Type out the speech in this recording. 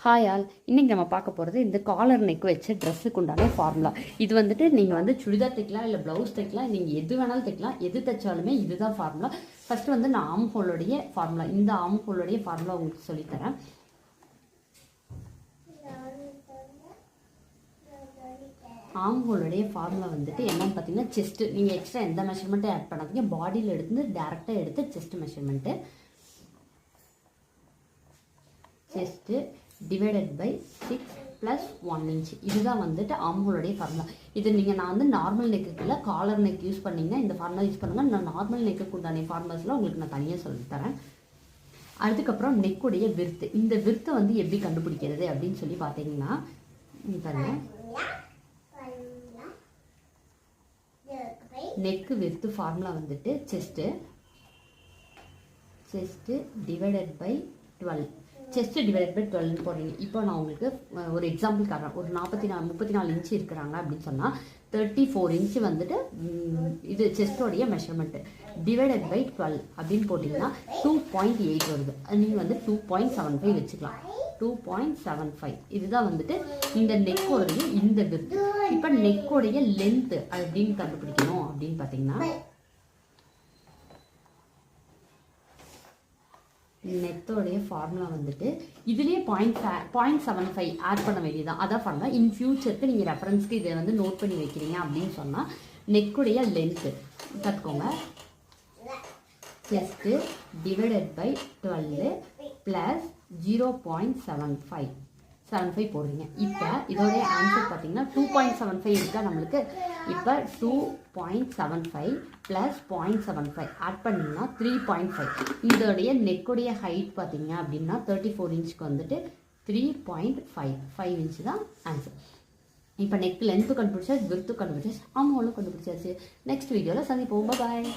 Hi all, இன்றைக்கி நம்ம பார்க்க போகிறது இந்த காலர் நெக் வச்ச ட்ரெஸ்ஸுக்கு உண்டான ஃபார்முலா. இது வந்துட்டு நீங்கள் வந்து சுடிதார் தைக்கலாம், இல்லை ப்ளவுஸ் தைக்கலாம், நீங்கள் எது வேணாலும் தைக்கலாம். எது தைச்சாலுமே இதுதான் ஃபார்முலா. ஃபஸ்ட்டு வந்து நான் ஆம் ஹோலுடைய ஃபார்முலா, இந்த ஆம் ஹோலுடைய ஃபார்முலா உங்களுக்கு சொல்லித்தரேன். ஆம் ஹோலுடைய ஃபார்முலா வந்துட்டு என்னன்னு பார்த்தீங்கன்னா, செஸ்ட்டு. நீங்கள் எக்ஸ்ட்ரா எந்த மெஷர்மெண்ட்டும் ஆட் பண்ணாதீங்க. பாடியில் எடுத்து டேரெக்டாக எடுத்து chest measurement. Chest divided by 6 + 1 inch. இதுதான் வந்துட்டு ஆம்ஹோலுடைய ஃபார்முலா. இது நான் வந்து நார்மல் நெக்குக்கு இல்லை, காலர் நெக் யூஸ் பண்ணிங்கன்னா இந்த ஃபார்முலா யூஸ் பண்ணுங்கள். நான் நார்மல் நெக்குக்கு உண்டான ஃபார்முலாஸ்லாம் உங்களுக்கு நான் தனியாக சொல்லித்தரேன். அதுக்கப்புறம் நெக்குடைய விர்த்து. இந்த விர்த்தை வந்து எப்படி கண்டுபிடிக்கிறது அப்படின்னு சொல்லி பார்த்தீங்கன்னா, பாருங்கள், நெக்கு விர்த்து ஃபார்முலா வந்துட்டு chest divided by 12. Chest divide by 12 போடுறீங்க. இப்போ நான் உங்களுக்கு ஒரு எக்ஸாம்பிள் காட்டுறேன். ஒரு 34 இன்ச்சு இருக்கிறாங்க அப்படின்னு சொன்னால் 34 இன்ச்சு வந்துட்டு இது செஸ்டோடைய மெஷர்மெண்ட்டு. டிவைடட் பை 12 அப்படின்னு போட்டிங்கன்னா 2.8 வருது. நீங்கள் வந்து 2.75 வச்சுக்கலாம். 2.75 இதுதான் வந்துட்டு இந்த நெக்கோடைய இந்த விர்த். இப்போ நெக்கோடைய லென்த்து அப்படின்னு கண்டுபிடிக்கணும் அப்படின்னு பார்த்தீங்கன்னா, நெத்தோடைய ஃபார்முலா வந்துட்டு இதுலேயே 0.75 ஆட் பண்ண வேண்டியதான். அதான் ஃபார்முலா. இன் ஃபியூச்சருக்கு நீங்கள் ரெஃபரன்ஸ்க்கு இதை வந்து நோட் பண்ணி வைக்கிறீங்க அப்படின்னு சொன்னால், நெக்குடைய லென்த்து கற்றுக்கோங்க. செஸ்ட்டு டிவைடட் பை 12 + 0.75 போடுறீங்க. இப்போ இதோடைய ஆன்சர் பார்த்தீங்கன்னா 2.75 இருக்கா நம்மளுக்கு. இப்போ 2.75 + 0.75 ஆட் பண்ணிங்கன்னா 3.5. இதோடைய நெக்குடைய ஹைட் பார்த்தீங்க அப்படின்னா 34 இன்ச்சுக்கு வந்துட்டு 3.5 இன்ச்சு தான் ஆன்சர். இப்போ நெக் லென்த்து கண்டுபிடிச்சா, விர்த்து கண்டுபிடிச்சா, ஆமாம் கண்டுபிடிச்சாச்சு. நெக்ஸ்ட் வீடியோவில் சந்திப்போம். பாய்.